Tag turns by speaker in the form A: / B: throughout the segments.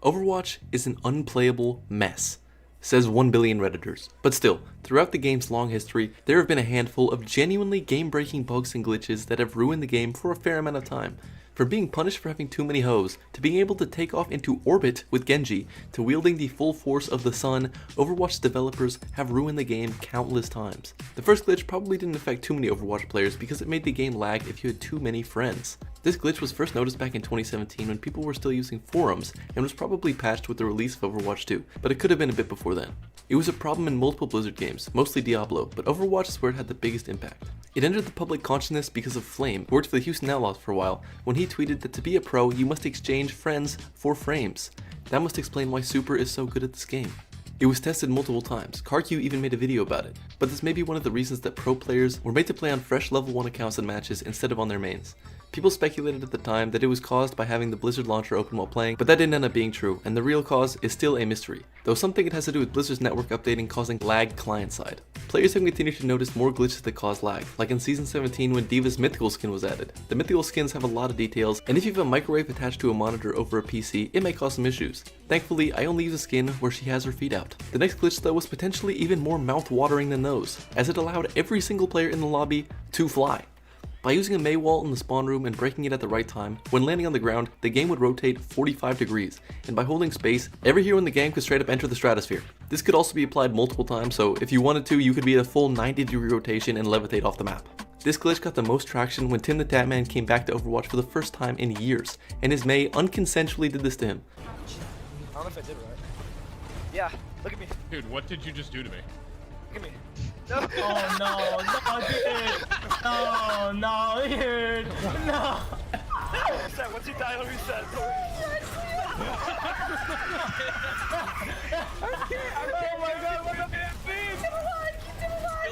A: Overwatch is an unplayable mess, says 1 billion Redditors. But still, throughout the game's long history, there have been a handful of genuinely game-breaking bugs and glitches that have ruined the game for a fair amount of time. From being punished for having too many hoes, to being able to take off into orbit with Genji, to wielding the full force of the sun, Overwatch developers have ruined the game countless times. The first glitch probably didn't affect too many Overwatch players because it made the game lag if you had too many friends. This glitch was first noticed back in 2017 when people were still using forums, and was probably patched with the release of Overwatch 2, but it could have been a bit before then. It was a problem in multiple Blizzard games, mostly Diablo, but Overwatch is where it had the biggest impact. It entered the public consciousness because of Flame, who worked for the Houston Outlaws for a while, when he tweeted that to be a pro, you must exchange friends for frames. That must explain why Super is so good at this game. It was tested multiple times, CarQ even made a video about it, but this may be one of the reasons that pro players were made to play on fresh level 1 accounts and matches instead of on their mains. People speculated at the time that it was caused by having the Blizzard launcher open while playing, but that didn't end up being true, and the real cause is still a mystery, though some think it has to do with Blizzard's network updating causing lag client-side. Players have continued to notice more glitches that cause lag, like in Season 17 when D.Va's mythical skin was added. The mythical skins have a lot of details, and if you have a microwave attached to a monitor over a PC, it may cause some issues. Thankfully, I only use a skin where she has her feet out. The next glitch though was potentially even more mouth-watering than those, as it allowed every single player in the lobby to fly. By using a Mei wall in the spawn room and breaking it at the right time, when landing on the ground, the game would rotate 45 degrees, and by holding space, every hero in the game could straight up enter the stratosphere. This could also be applied multiple times, so if you wanted to, you could be at a full 90-degree rotation and levitate off the map. This glitch got the most traction when Tim the Tatman came back to Overwatch for the first time in years, and his Mei unconsensually did this to him.
B: I don't know if I did right. Yeah, look at me.
C: Dude, what did you just do to me?
B: Look at me. No.
D: Oh no, dude! No!
B: Reset, once you die, it'll reset.
D: Oh my god, what a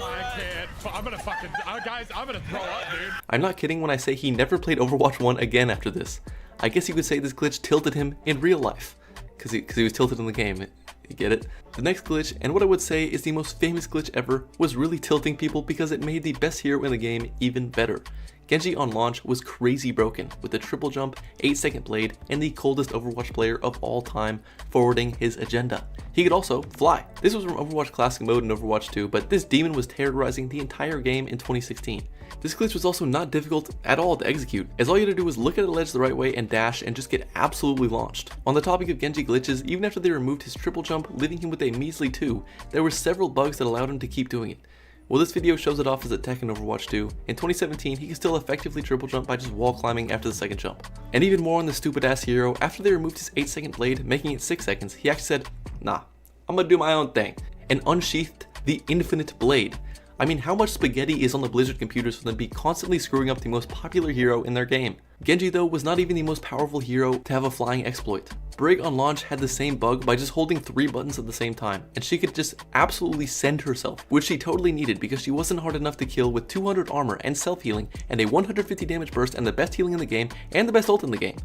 C: I can't. I'm gonna fucking. Guys, I'm gonna throw up, dude.
A: I'm not kidding when I say he never played Overwatch 1 again after this. I guess you could say this glitch tilted him in real life, because he was tilted in the game. You get it? The next glitch, and what I would say is the most famous glitch ever, was really tilting people because it made the best hero in the game even better. Genji on launch was crazy broken, with a triple jump, 8-second blade, and the coldest Overwatch player of all time forwarding his agenda. He could also fly. This was from Overwatch Classic mode in Overwatch 2, but this demon was terrorizing the entire game in 2016. This glitch was also not difficult at all to execute, as all you had to do was look at a ledge the right way and dash and just get absolutely launched. On the topic of Genji glitches, even after they removed his triple jump, leaving him with a measly 2, there were several bugs that allowed him to keep doing it. Well, this video shows it off as a tech in Overwatch 2. In 2017, he could still effectively triple jump by just wall climbing after the second jump. And even more on the stupid ass hero, after they removed his 8-second blade, making it 6 seconds, he actually said, nah, I'm gonna do my own thing, and unsheathed the infinite blade. I mean, how much spaghetti is on the Blizzard computers for them to be constantly screwing up the most popular hero in their game? Genji though was not even the most powerful hero to have a flying exploit. Brig on launch had the same bug by just holding 3 buttons at the same time, and she could just absolutely send herself, which she totally needed because she wasn't hard enough to kill with 200 armor and self-healing and a 150 damage burst and the best healing in the game and the best ult in the game.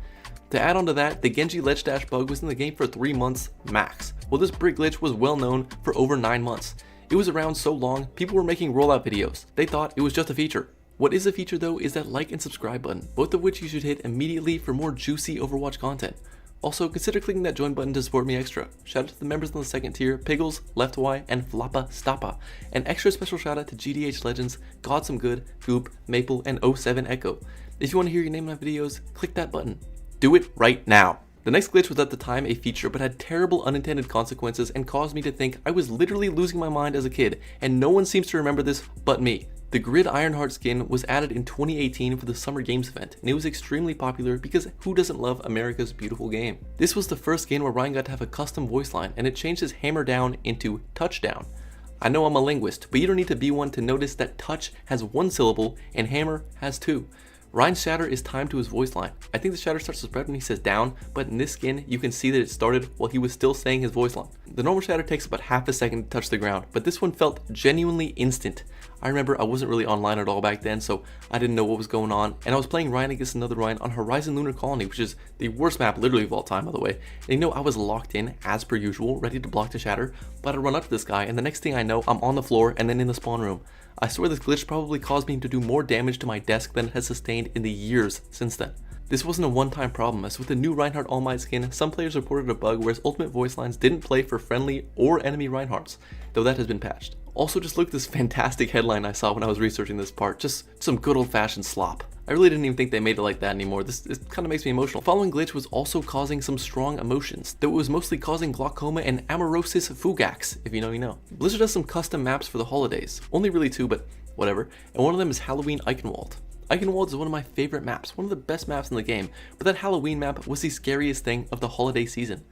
A: To add on to that, the Genji ledge dash bug was in the game for 3 months max, while this Brig glitch was well known for over 9 months. It was around so long, people were making rollout videos. They thought it was just a feature. What is a feature though is that like and subscribe button, both of which you should hit immediately for more juicy Overwatch content. Also, consider clicking that join button to support me extra. Shout out to the members on the second tier, Piggles, Left Y, and Flappa Stappa. An extra special shout out to GDH Legends, God Some Good, Goop, Maple, and 07 Echo. If you want to hear your name in my videos, click that button. Do it right now. The next glitch was at the time a feature but had terrible unintended consequences and caused me to think I was literally losing my mind as a kid, and no one seems to remember this but me. The Grid Ironheart skin was added in 2018 for the Summer Games event, and it was extremely popular because who doesn't love America's beautiful game? This was the first skin where Ryan got to have a custom voice line, and it changed his hammer down into touchdown. I know I'm a linguist, but you don't need to be one to notice that touch has 1 syllable and hammer has 2. Ryan's shatter is timed to his voice line. I think the shatter starts to spread when he says down, but in this skin, you can see that it started while he was still saying his voice line. The normal shatter takes about half a second to touch the ground, but this one felt genuinely instant. I remember I wasn't really online at all back then, so I didn't know what was going on, and I was playing Ryan against another Ryan on Horizon Lunar Colony, which is the worst map literally of all time, by the way. And you know, I was locked in, as per usual, ready to block the shatter, but I run up to this guy, and the next thing I know, I'm on the floor and then in the spawn room. I swear this glitch probably caused me to do more damage to my desk than it has sustained in the years since then. This wasn't a one-time problem, as with the new Reinhardt All Might skin, some players reported a bug where his ultimate voice lines didn't play for friendly or enemy Reinhardts, though that has been patched. Also, just look at this fantastic headline I saw when I was researching this part, just some good old-fashioned slop. I really didn't even think they made it like that anymore. This kind of makes me emotional. The following glitch was also causing some strong emotions, though it was mostly causing glaucoma and amaurosis fugax, if you know you know. Blizzard has some custom maps for the holidays, only really 2, but whatever, and one of them is Halloween Eichenwald. Eichenwald is one of my favorite maps, one of the best maps in the game, but that Halloween map was the scariest thing of the holiday season.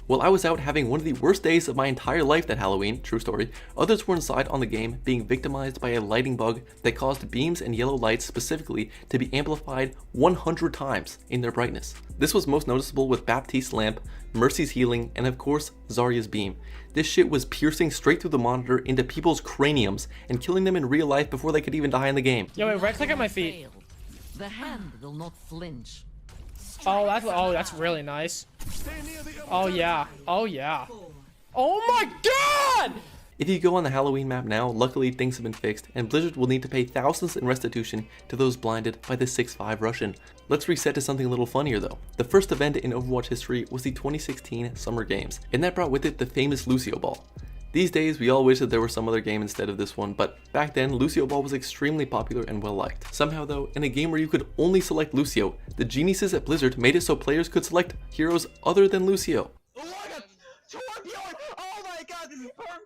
A: While I was out having one of the worst days of my entire life that Halloween, true story, others were inside on the game being victimized by a lighting bug that caused beams and yellow lights specifically to be amplified 100 times in their brightness. This was most noticeable with Baptiste's lamp, Mercy's healing, and of course, Zarya's beam. This shit was piercing straight through the monitor into people's craniums and killing them in real life before they could even die in the game.
E: Yo, wait, right click on my feet.
F: The hand will not flinch.
E: Oh, that's really nice. Oh yeah. Oh yeah. Oh my god!
A: If you go on the Halloween map now, luckily things have been fixed, and Blizzard will need to pay thousands in restitution to those blinded by the 6'5 Russian. Let's reset to something a little funnier though. The first event in Overwatch history was the 2016 Summer Games, and that brought with it the famous Lucio Ball. These days, we all wish that there were some other game instead of this one, but back then, Lucio Ball was extremely popular and well liked. Somehow though, in a game where you could only select Lucio, the geniuses at Blizzard made it so players could select heroes other than Lucio.
D: Oh my god, this is perfect.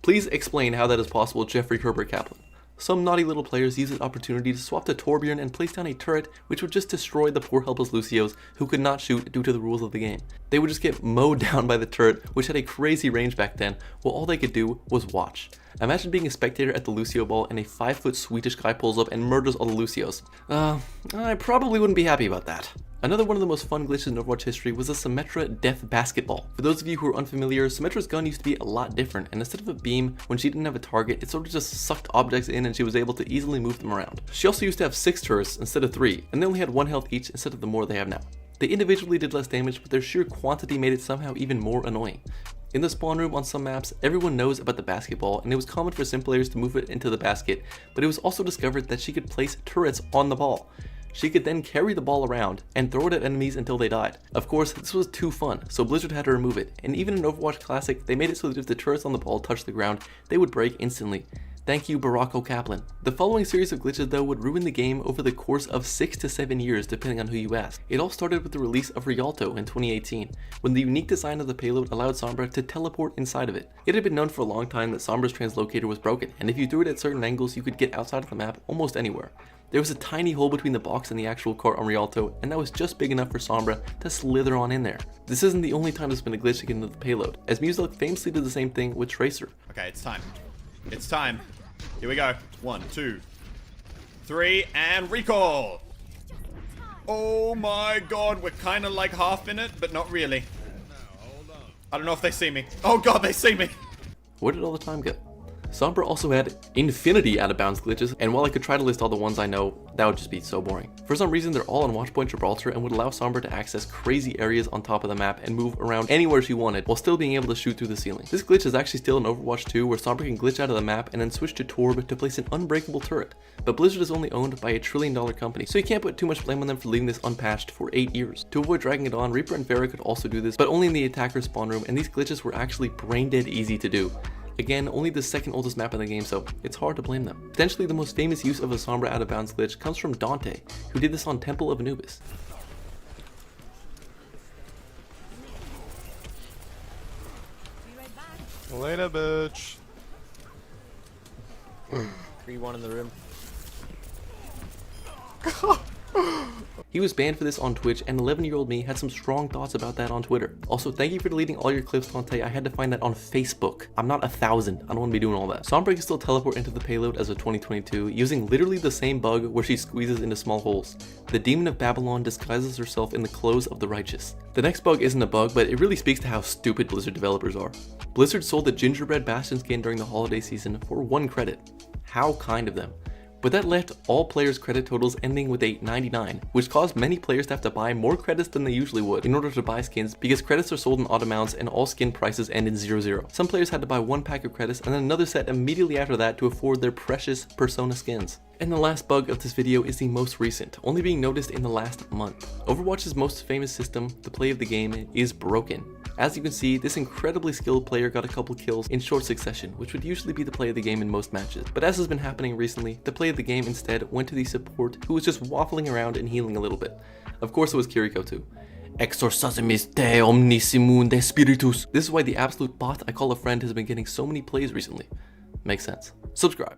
A: Please explain how that is possible, Jeffrey Herbert Kaplan. Some naughty little players use this opportunity to swap to Torbjorn and place down a turret which would just destroy the poor helpless Lucios who could not shoot due to the rules of the game. They would just get mowed down by the turret, which had a crazy range back then, while all they could do was watch. Imagine being a spectator at the Lucio Ball and a 5-foot Swedish guy pulls up and murders all the Lucios. I probably wouldn't be happy about that. Another one of the most fun glitches in Overwatch history was the Symmetra death basketball. For those of you who are unfamiliar, Symmetra's gun used to be a lot different, and instead of a beam, when she didn't have a target, it sort of just sucked objects in and she was able to easily move them around. She also used to have 6 turrets instead of 3, and they only had 1 health each instead of the more they have now. They individually did less damage, but their sheer quantity made it somehow even more annoying. In the spawn room on some maps, everyone knows about the basketball, and it was common for sim players to move it into the basket, but it was also discovered that she could place turrets on the ball. She could then carry the ball around and throw it at enemies until they died. Of course, this was too fun, so Blizzard had to remove it, and even in Overwatch Classic, they made it so that if the turrets on the ball touched the ground, they would break instantly. Thank you, Barack O'Kaplan. The following series of glitches though would ruin the game over the course of 6 to 7 years depending on who you ask. It all started with the release of Rialto in 2018, when the unique design of the payload allowed Sombra to teleport inside of it. It had been known for a long time that Sombra's translocator was broken, and if you threw it at certain angles you could get outside of the map almost anywhere. There was a tiny hole between the box and the actual cart on Rialto, and that was just big enough for Sombra to slither on in there. This isn't the only time there's been a glitch to get into the payload, as Muselk famously did the same thing with Tracer.
G: Okay, it's time. It's time. Here we go. 1, 2, 3, and recall! Oh my god, we're kind of like half in it, but not really. I don't know if they see me. Oh god, they see me!
A: Where did all the time go? Sombra also had infinity out of bounds glitches, and while I could try to list all the ones I know, that would just be so boring. For some reason, they're all on Watchpoint Gibraltar and would allow Sombra to access crazy areas on top of the map and move around anywhere she wanted while still being able to shoot through the ceiling. This glitch is actually still in Overwatch 2, where Sombra can glitch out of the map and then switch to Torb to place an unbreakable turret. But Blizzard is only owned by $1 trillion company, so you can't put too much blame on them for leaving this unpatched for 8 years. To avoid dragging it on, Reaper and Vera could also do this, but only in the attacker spawn room, and these glitches were actually brain dead easy to do. Again, only the second oldest map in the game, so it's hard to blame them. Potentially the most famous use of a Sombra out of bounds glitch comes from Dante, who did this on Temple of Anubis.
H: Later, bitch.
B: 3-1 in the room.
A: He was banned for this on Twitch, and 11-year-old me had some strong thoughts about that on Twitter. Also, thank you for deleting all your clips, Dante. I had to find that on Facebook. I'm not 1,000. I don't want to be doing all that. Sombra can still teleport into the payload as of 2022, using literally the same bug where she squeezes into small holes. The Demon of Babylon disguises herself in the clothes of the righteous. The next bug isn't a bug, but it really speaks to how stupid Blizzard developers are. Blizzard sold the gingerbread Bastion skin during the holiday season for 1 credit. How kind of them. But that left all players' credit totals ending with a 99, which caused many players to have to buy more credits than they usually would in order to buy skins, because credits are sold in odd amounts and all skin prices end in 0-0. Some players had to buy one pack of credits and then another set immediately after that to afford their precious Persona skins. And the last bug of this video is the most recent, only being noticed in the last month. Overwatch's most famous system, the play of the game, is broken. As you can see, this incredibly skilled player got a couple kills in short succession, which would usually be the play of the game in most matches. But as has been happening recently, the play of the game instead went to the support, who was just waffling around and healing a little bit. Of course it was Kiriko too. Exorcismis te omnissimum de spiritus. This is why the absolute bot I call a friend has been getting so many plays recently. Makes sense. Subscribe.